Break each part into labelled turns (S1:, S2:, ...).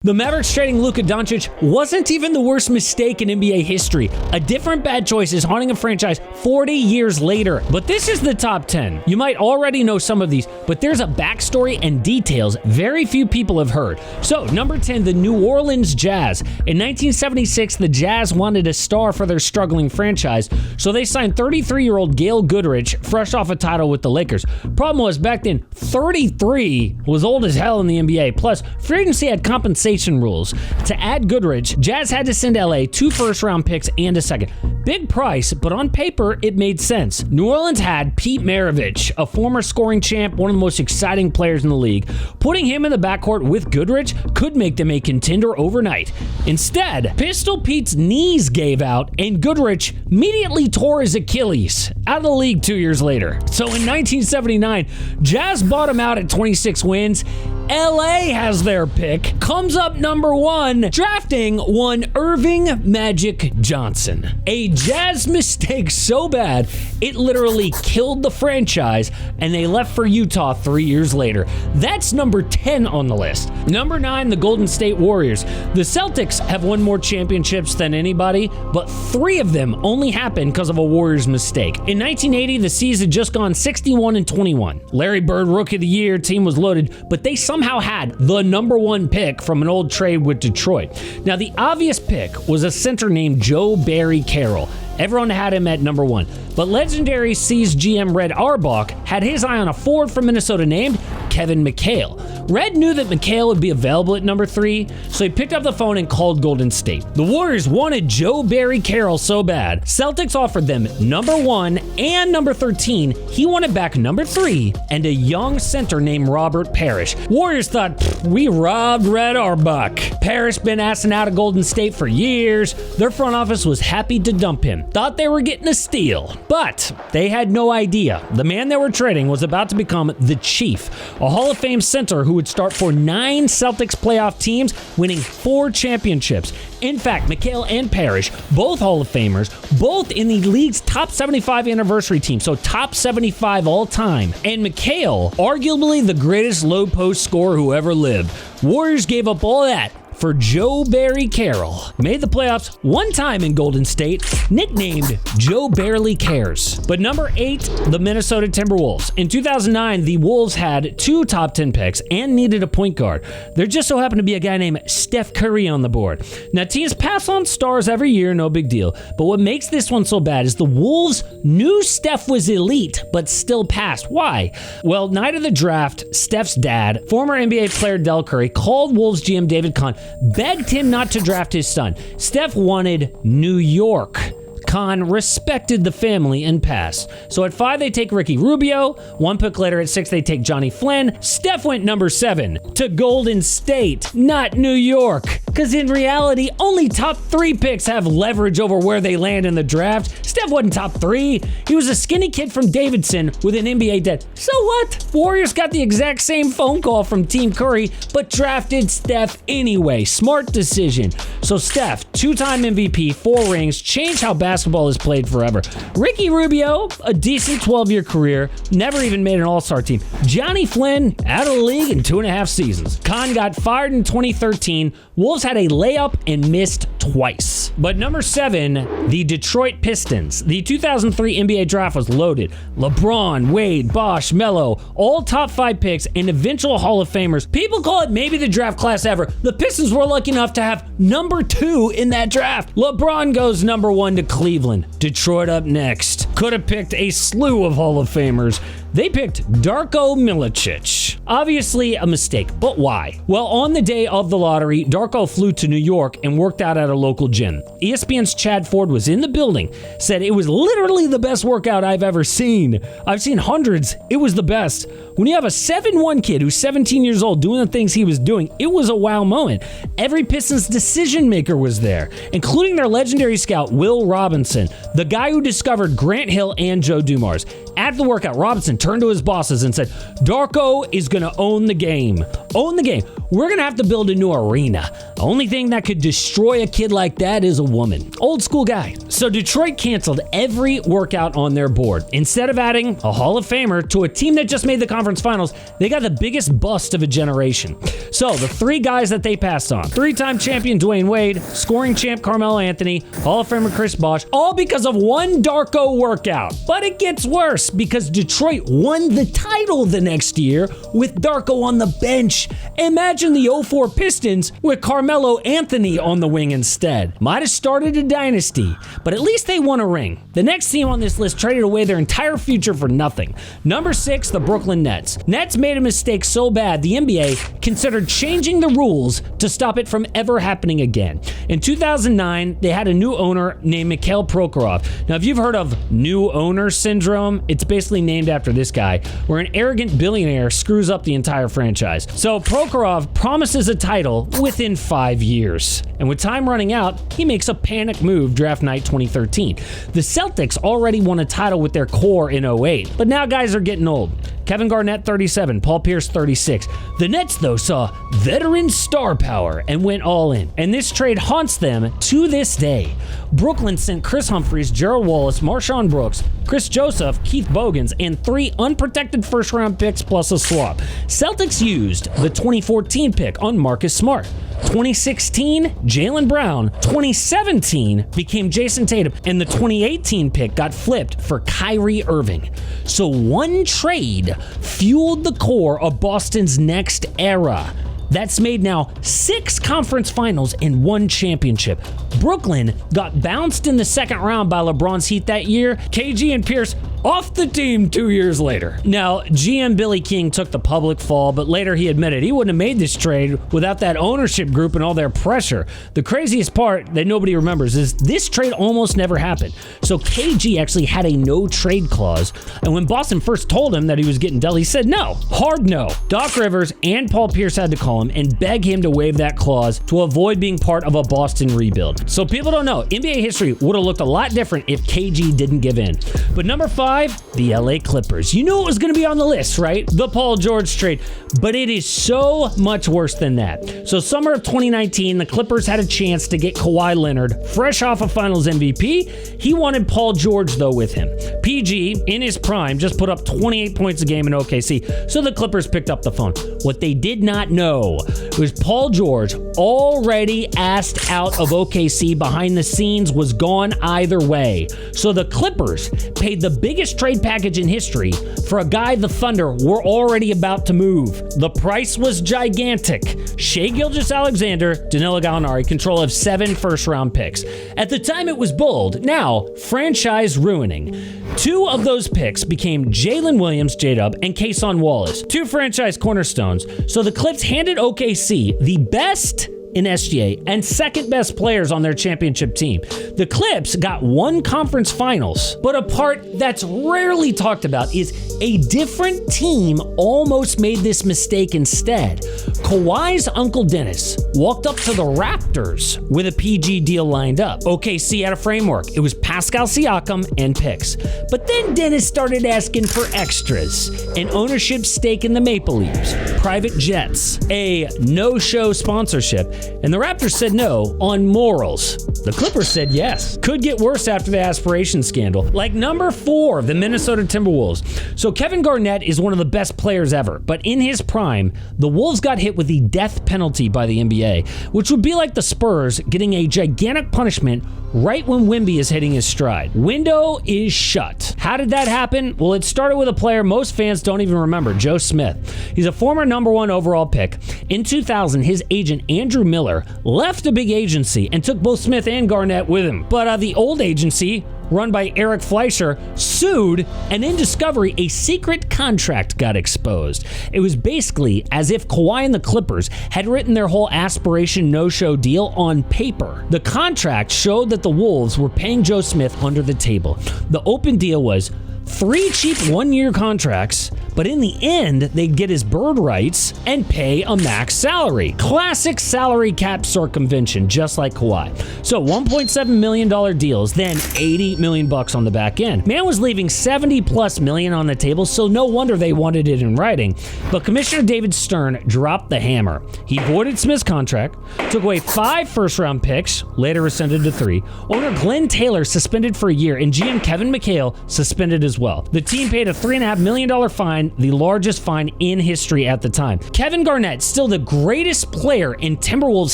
S1: The Mavericks trading Luka Doncic wasn't even the worst mistake in NBA history. A different bad choice is haunting a franchise 40 years later. But this is the top 10. You might already know some of these, but there's a backstory and details very few people have heard. So, number 10, the New Orleans Jazz. In 1976, the Jazz wanted a star for their struggling franchise, so they signed 33-year-old Gail Goodrich, fresh off a title with the Lakers. Problem was, back then, 33 was old as hell in the NBA. Plus, free agency had compensation rules. To add Goodrich, Jazz had to send LA 2 first-round picks and a second. Big price, but on paper, it made sense. New Orleans had Pete Maravich, a former scoring champ, one of the most exciting players in the league. Putting him in the backcourt with Goodrich could make them a contender overnight. Instead, Pistol Pete's knees gave out, and Goodrich immediately tore his Achilles. Out of the league 2 years later. So in 1979, Jazz bottom out at 26 wins. LA has their pick, comes up number 1, drafting one Irving Magic Johnson. A Jazz mistake so bad, it literally killed the franchise, and they left for Utah 3 years later. That's number 10 on the list. Number 9, the Golden State Warriors. The Celtics have won more championships than anybody, but 3 of them only happened because of a Warriors mistake. In 1980, the C's had just gone 61-21. Larry Bird, Rookie of the Year, team was loaded, but they somehow had the number 1 pick from an old trade with Detroit. Now, the obvious pick was a center named Joe Barry Carroll. Everyone had him at number 1. But legendary C's GM Red Auerbach had his eye on a forward from Minnesota named Kevin McHale. Red knew that McHale would be available at number 3, so he picked up the phone and called Golden State. The Warriors wanted Joe Barry Carroll so bad, Celtics offered them number 1 and number 13. He wanted back number 3 and a young center named Robert Parrish. Warriors thought, we robbed Red Auerbach. Parrish been asking out of Golden State for years. Their front office was happy to dump him. Thought they were getting a steal. But they had no idea. The man they were trading was about to become the Chief, a Hall of Fame center who would start for 9 Celtics playoff teams, winning 4 championships. In fact, McHale and Parrish, both Hall of Famers, both in the league's top 75 anniversary team, so top 75 all time. And McHale, arguably the greatest low post scorer who ever lived. Warriors gave up all that for Joe Barry Carroll. Made the playoffs one time in Golden State, nicknamed Joe Barely Cares. But number 8, the Minnesota Timberwolves. In 2009, the Wolves had 2 top 10 picks and needed a point guard. There just so happened to be a guy named Steph Curry on the board. Now, teams pass on stars every year, no big deal. But what makes this one so bad is the Wolves knew Steph was elite, but still passed. Why? Well, night of the draft, Steph's dad, former NBA player Del Curry, called Wolves GM David Kahn, begged him not to draft his son. Steph wanted New York. Kahn respected the family and passed. So at 5, they take Ricky Rubio. 1 pick later at 6, they take Johnny Flynn. Steph went number 7 to Golden State, not New York. Because in reality, only top 3 picks have leverage over where they land in the draft. Steph wasn't top 3. He was a skinny kid from Davidson with an NBA debt. So what? Warriors got the exact same phone call from Team Curry, but drafted Steph anyway. Smart decision. So Steph, 2-time MVP, 4 rings, changed how basketball is played forever. Ricky Rubio, a decent 12-year career, never even made an all-star team. Johnny Flynn, out of the league in 2.5 seasons. Kahn got fired in 2013. Wolves had a layup and missed twice. But number 7, the Detroit Pistons. The 2003 NBA draft was loaded. LeBron, Wade, Bosh, Melo, all top 5 picks and eventual Hall of Famers. People call it maybe the draft class ever. The Pistons were lucky enough to have number 2 in that draft. LeBron goes number 1 to Cleveland. Detroit up next. Could have picked a slew of Hall of Famers. They picked Darko Milicic. Obviously a mistake, but why? Well, on the day of the lottery, Darko flew to New York and worked out at a local gym. ESPN's Chad Ford was in the building, said it was literally the best workout I've ever seen. I've seen hundreds. It was the best. When you have a 7'1" kid who's 17 years old doing the things he was doing, it was a wow moment. Every Pistons decision maker was there, including their legendary scout, Will Robinson, the guy who discovered Grant Hill and Joe Dumars. After the workout, Robinson turned to his bosses and said, Darko is going to own the game. Own the game. we're gonna have to build a new arena. The only thing that could destroy a kid like that is a woman. Old school guy. So Detroit canceled every workout on their board. Instead of adding a Hall of Famer to a team that just made the conference finals, they got the biggest bust of a generation. So the three guys that they passed on: three-time champion Dwayne Wade, scoring champ Carmelo Anthony, Hall of Famer Chris Bosh, all because of one Darko workout. But it gets worse because Detroit won the title the next year with Darko on the bench. Imagine the 04 Pistons with Carmelo Anthony on the wing instead. Might have started a dynasty, but at least they won a ring. The next team on this list traded away their entire future for nothing. Number 6, the Brooklyn Nets. Nets made a mistake so bad the NBA considered changing the rules to stop it from ever happening again. In 2009, they had a new owner named Mikhail Prokhorov. Now, if you've heard of new owner syndrome, it's basically named after this guy, where an arrogant billionaire screws up the entire franchise. So Prokhorov promises a title within 5 years. And with time running out, he makes a panic move draft night 2013. The Celtics already won a title with their core in 08, but now guys are getting old. Kevin Garnett, 37, Paul Pierce, 36. The Nets, though, saw veteran star power and went all in. And this trade haunts them to this day. Brooklyn sent Chris Humphries, Gerald Wallace, Marshawn Brooks, Chris Joseph, Keith Bogans, and 3 unprotected first-round picks plus a swap. Celtics used the 2014 pick on Marcus Smart. 2016, Jaylen Brown. 2017 became Jason Tatum, and the 2018 pick got flipped for Kyrie Irving. So one trade fueled the core of Boston's next era. That's made now 6 conference finals and 1 championship. Brooklyn got bounced in the second round by LeBron's Heat that year. KG and Pierce off the team 2 years later. Now, GM Billy King took the public fall, but later he admitted he wouldn't have made this trade without that ownership group and all their pressure. The craziest part that nobody remembers is this trade almost never happened. So KG actually had a no trade clause, and when Boston first told him that he was getting dealt, he said no. Hard no. Doc Rivers and Paul Pierce had to call him and beg him to waive that clause to avoid being part of a Boston rebuild. So people don't know, NBA history would have looked a lot different if KG didn't give in. But number 5, the LA Clippers. You knew it was going to be on the list, right? The Paul George trade. But it is so much worse than that. So summer of 2019, the Clippers had a chance to get Kawhi Leonard, fresh off a Finals MVP. He wanted Paul George, though, with him. PG, in his prime, just put up 28 points a game in OKC. So the Clippers picked up the phone. What they did not know was Paul George, already asked out of OKC behind the scenes, was gone either way. So the Clippers paid the biggest trade package in history for a guy the Thunder were already about to move. The price was gigantic. Shai Gilgeous-Alexander, Danilo Gallinari, control of 7 first-round picks. At the time, it was bold. Now, franchise ruining. 2 of those picks became Jalen Williams, J-Dub, and Kason Wallace, 2 franchise cornerstones. So the Clips handed OKC the best in SGA and second best players on their championship team. The Clips got 1 conference finals, but a part that's rarely talked about is a different team almost made this mistake instead. Kawhi's Uncle Dennis walked up to the Raptors with a PG deal lined up. OKC had a framework. It was Pascal Siakam and picks. But then Dennis started asking for extras, an ownership stake in the Maple Leafs, private jets, a no-show sponsorship, and the Raptors said no on morals. The Clippers said yes. Could get worse after the aspiration scandal. Like number 4, the Minnesota Timberwolves. So Kevin Garnett is one of the best players ever, but in his prime, the Wolves got hit with the death penalty by the NBA, which would be like the Spurs getting a gigantic punishment right when Wemby is hitting his stride. Window is shut. How did that happen? Well, it started with a player most fans don't even remember, Joe Smith. He's a former number 1 overall pick. In 2000, his agent Andrew Miller left a big agency and took both Smith and Garnett with him. But the old agency, run by Eric Fleischer, sued, and in discovery, a secret contract got exposed. It was basically as if Kawhi and the Clippers had written their whole aspiration no-show deal on paper. The contract showed that the Wolves were paying Joe Smith under the table. The open deal was 3 cheap one-year contracts, but in the end, they'd get his bird rights and pay a max salary. Classic salary cap circumvention, just like Kawhi. So $1.7 million deals, then $80 million on the back end. Man was leaving $70+ million on the table, so no wonder they wanted it in writing. But Commissioner David Stern dropped the hammer. He voided Smith's contract, took away 5 first-round picks, later rescinded to 3. Owner Glenn Taylor suspended for a year, and GM Kevin McHale suspended as well. The team paid a $3.5 million fine, the largest fine in history at the time. Kevin Garnett, still the greatest player in Timberwolves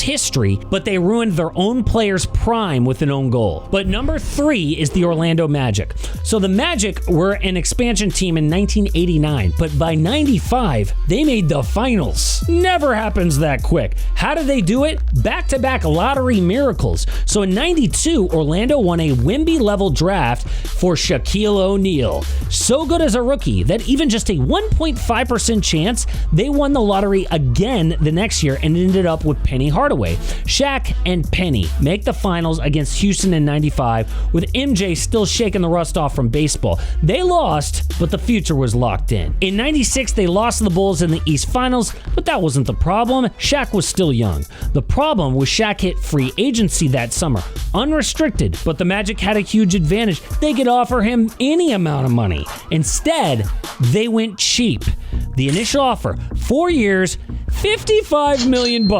S1: history, but they ruined their own player's prime with an own goal. But number 3 is the Orlando Magic. So the Magic were an expansion team in 1989, but by 95, they made the finals. Never happens that quick. How did they do it? Back-to-back lottery miracles. So in 92, Orlando won a Wemby-level draft for Shaquille O'Neal. So good as a rookie that even just a 1.5% chance, they won the lottery again the next year and ended up with Penny Hardaway. Shaq and Penny make the finals against Houston in 95, with MJ still shaking the rust off from baseball. They lost, but the future was locked in. In 96, they lost to the Bulls in the East Finals, but that wasn't the problem. Shaq was still young. The problem was Shaq hit free agency that summer, unrestricted, but the Magic had a huge advantage. They could offer him any amount of money. Instead, they went cheap. The initial offer, 4 years, $55 million.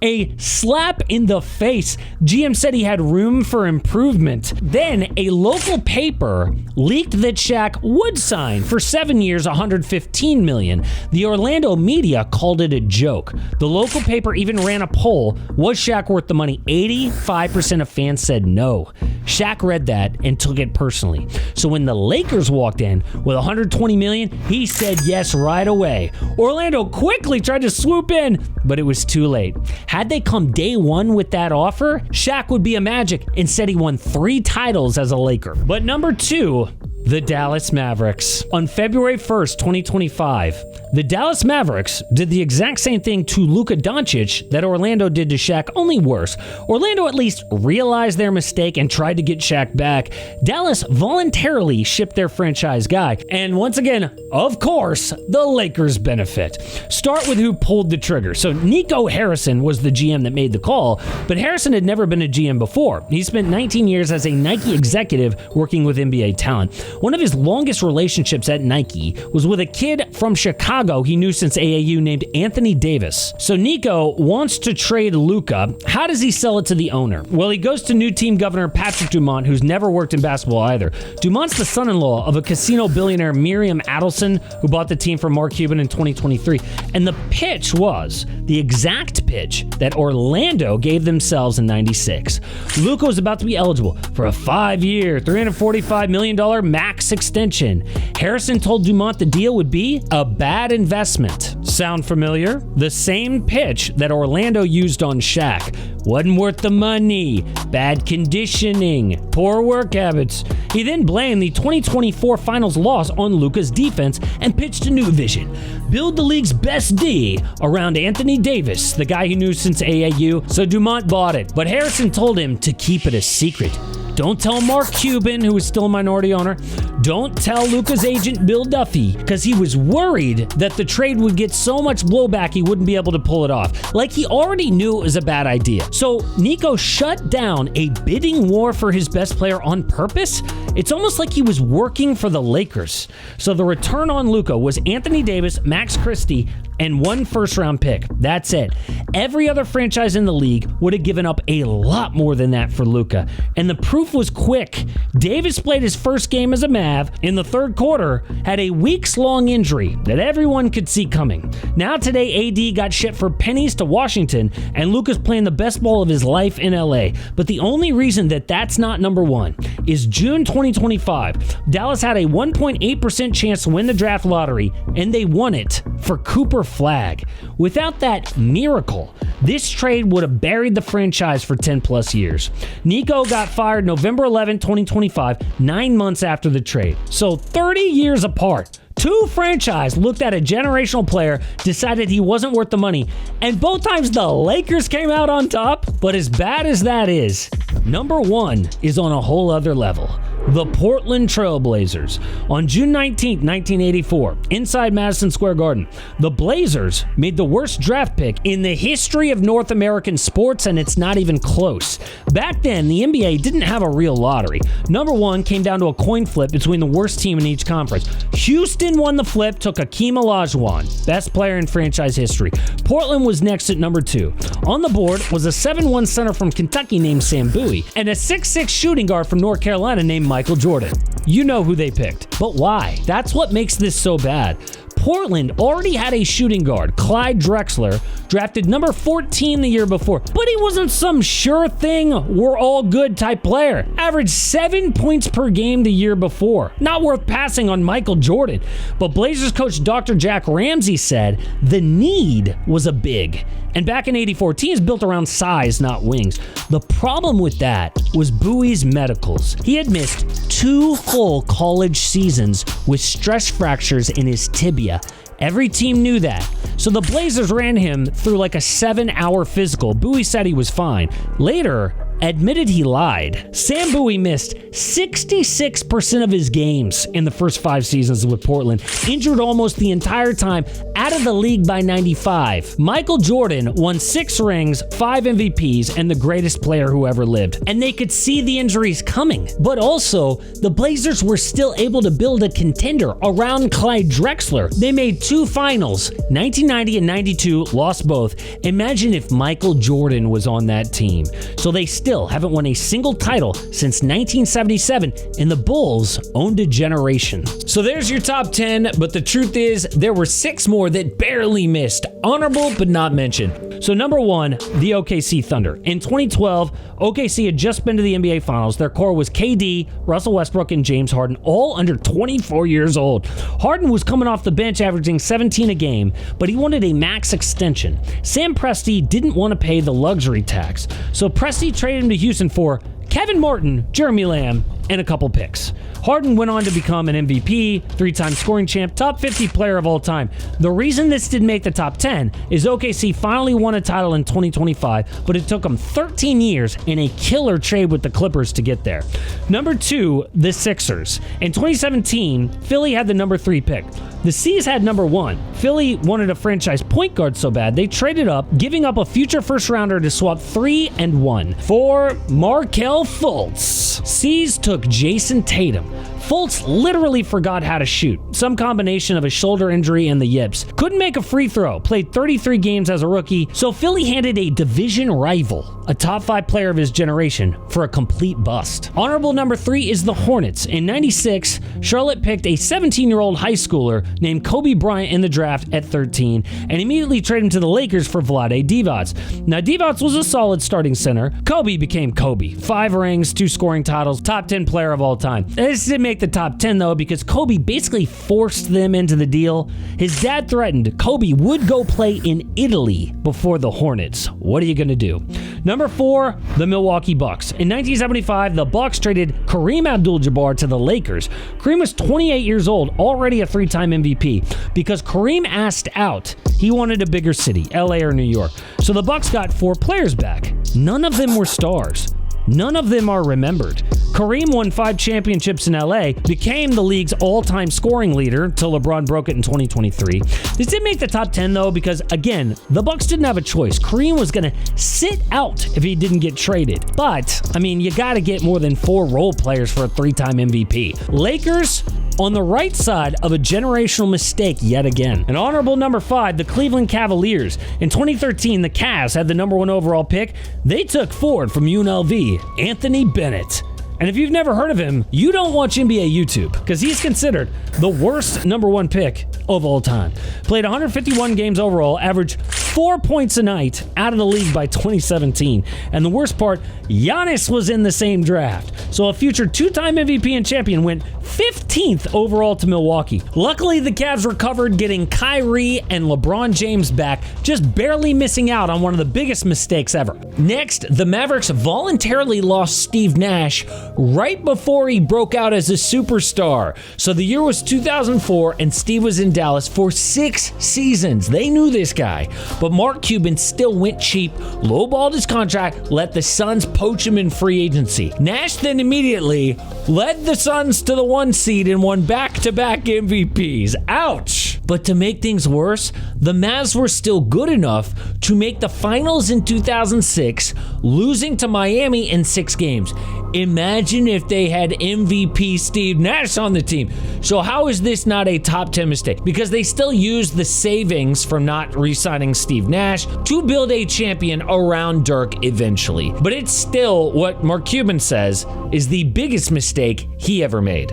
S1: A slap in the face. GM said he had room for improvement. Then a local paper leaked that Shaq would sign for 7 years, $115 million. The Orlando media called it a joke. The local paper even ran a poll. Was Shaq worth the money? 85% of fans said no. Shaq read that and took it personally. So when the Lakers walked in with $120 million, he said yes right away. Orlando quickly tried to swoop in, but it was too late. Had they come day one with that offer, Shaq would be a Magic. Instead, he won 3 titles as a Laker. But number 2, the Dallas Mavericks. On February 1st, 2025, the Dallas Mavericks did the exact same thing to Luka Doncic that Orlando did to Shaq, only worse. Orlando at least realized their mistake and tried to get Shaq back. Dallas voluntarily shipped their franchise guy. And once again, of course, the Lakers benefit. Start with who pulled the trigger. So Nico Harrison was the GM that made the call, but Harrison had never been a GM before. He spent 19 years as a Nike executive working with NBA talent. One of his longest relationships at Nike was with a kid from Chicago he knew since AAU named Anthony Davis. So Nico wants to trade Luka. How does he sell it to the owner? Well, he goes to new team governor Patrick Dumont, who's never worked in basketball either. Dumont's the son-in-law of a casino billionaire Miriam Adelson, who bought the team from Mark Cuban in 2023. And the pitch was the exact pitch that Orlando gave themselves in 96. Luka was about to be eligible for a 5-year, $345 million max extension. Harrison told Dumont the deal would be a bad investment. Sound familiar? The same pitch that Orlando used on Shaq. Wasn't worth the money, bad conditioning, poor work habits. He then blamed the 2024 finals loss on Luka's defense and pitched a new vision. Build the league's best D around Anthony Davis, the guy he knew since AAU, so Dumont bought it. But Harrison told him to keep it a secret. Don't tell Mark Cuban, who is still a minority owner. Don't tell Luka's agent, Bill Duffy, because he was worried that the trade would get so much blowback he wouldn't be able to pull it off. Like he already knew it was a bad idea. So Nico shut down a bidding war for his best player on purpose. It's almost like he was working for the Lakers. So the return on Luka was Anthony Davis, Max Christie, and 1 first-round pick. That's it. Every other franchise in the league would have given up a lot more than that for Luka. And the proof was quick. Davis played his first game as a Mav in the third quarter, had a weeks-long injury that everyone could see coming. Now today, AD got shipped for pennies to Washington, and Luka's playing the best ball of his life in LA. But the only reason that that's not number 1 is June 2025. Dallas had a 1.8% chance to win the draft lottery, and they won it for Cooper Flagg. Without that miracle, this trade would have buried the franchise for 10 plus years. Nico got fired November 11, 2025, 9 months after the trade. So 30 years apart. 2 franchises looked at a generational player, decided he wasn't worth the money, and both times the Lakers came out on top. But as bad as that is, number 1 is on a whole other level. the Portland Trailblazers. On June 19, 1984, inside Madison Square Garden, the Blazers made the worst draft pick in the history of North American sports, and it's not even close. Back then, the NBA didn't have a real lottery. Number one came down to a coin flip between the worst team in each conference. Houston won the flip, took Hakeem Olajuwon, best player in franchise history. Portland was next at number two. On the board was a 7'1" center from Kentucky named Sam Bowie, and a 6'6" shooting guard from North Carolina named Michael Jordan. You know who they picked. But why? That's what makes this so bad. Portland already had a shooting guard, Clyde Drexler, drafted number 14 the year before, but he wasn't some sure thing, we're all good type player. Averaged 7 points per game the year before. Not worth passing on Michael Jordan. But Blazers coach Dr. Jack Ramsey said the need was a big. And back in '84, teams built around size, not wings. The problem with that was Bowie's medicals. He had missed 2 full college seasons with stress fractures in his tibia. Every team knew that. So the Blazers ran him through like a 7-hour physical. Bowie said he was fine. Later, admitted he lied. Sam Bowie missed 66% of his games in the first 5 seasons with Portland, injured almost the entire time, out of the league by 95. Michael Jordan won 6 rings, 5 MVPs, and the greatest player who ever lived. And they could see the injuries coming. But also, the Blazers were still able to build a contender around Clyde Drexler. They made 2 finals, 1990 and 92, lost both. Imagine if Michael Jordan was on that team. So they still haven't won a single title since 1977, and the Bulls owned a generation. So there's your top 10, but the truth is there were 6 more that barely missed. Honorable but not mentioned. So number 1, the OKC Thunder. In 2012, OKC had just been to the NBA Finals. Their core was KD, Russell Westbrook, and James Harden, all under 24 years old. Harden was coming off the bench averaging 17 a game, but he wanted a max extension. Sam Presti didn't want to pay the luxury tax, so Presti traded him to Houston for Kevin Martin, Jeremy Lamb, and a couple picks. Harden went on to become an MVP, 3-time scoring champ, top 50 player of all time. The reason this didn't make the top 10 is OKC finally won a title in 2025, but it took them 13 years and a killer trade with the Clippers to get there. Number 2, the Sixers. In 2017, Philly had the number 3 pick. The C's had number 1. Philly wanted a franchise point guard so bad, they traded up, giving up a future first rounder to swap 3 and 1 for Markelle Fultz. C's took Jason Tatum. Fultz literally forgot how to shoot. Some combination of a shoulder injury and the yips. Couldn't make a free throw. Played 33 games as a rookie. So Philly handed a division rival, a top 5 player of his generation, for a complete bust. Honorable number 3 is the Hornets. In '96, Charlotte picked a 17-year-old high schooler named Kobe Bryant in the draft at 13 and immediately traded him to the Lakers for Vlade Divac. Now Divac was a solid starting center. Kobe became Kobe. 5 rings, 2 scoring titles, top 10 player of all time. This didn't make the top 10 though because Kobe basically forced them into the deal. His dad threatened Kobe would go play in Italy before the Hornets. What are you gonna do? Number 4, the Milwaukee Bucks. In 1975, the Bucks traded Kareem Abdul-Jabbar to the Lakers. Kareem was 28 years old, already a 3-time MVP. Because Kareem asked out, he wanted a bigger city, LA or New York. So the Bucks got 4 players back. None of them were stars. None of them are remembered. Kareem won 5 championships in LA, became the league's all-time scoring leader until LeBron broke it in 2023. This didn't make the top 10 though because, again, the Bucks didn't have a choice. Kareem was going to sit out if he didn't get traded. But, I mean, you got to get more than 4 role players for a 3-time MVP. Lakers on the right side of a generational mistake yet again. An honorable number 5, the Cleveland Cavaliers. In 2013, the Cavs had the number 1 overall pick. They took forward from UNLV, Anthony Bennett. And if you've never heard of him, you don't watch NBA YouTube, because he's considered the worst number 1 pick of all time. Played 151 games overall, averaged 4 points a night out of the league by 2017. And the worst part, Giannis was in the same draft. So a future 2-time MVP and champion went 15th overall to Milwaukee. Luckily, the Cavs recovered, getting Kyrie and LeBron James back, just barely missing out on one of the biggest mistakes ever. Next, the Mavericks voluntarily lost Steve Nash, right before he broke out as a superstar. So the year was 2004, and Steve was in Dallas for 6 seasons. They knew this guy, but Mark Cuban still went cheap, lowballed his contract, let the Suns poach him in free agency. Nash then immediately led the Suns to the 1 seed and won back-to-back MVPs. Ouch! But to make things worse, the Mavs were still good enough to make the finals in 2006, losing to Miami in 6 games. Imagine if they had MVP Steve Nash on the team. So how is this not a top 10 mistake? Because they still used the savings from not re-signing Steve Nash to build a champion around Dirk eventually. But it's still what Mark Cuban says is the biggest mistake he ever made.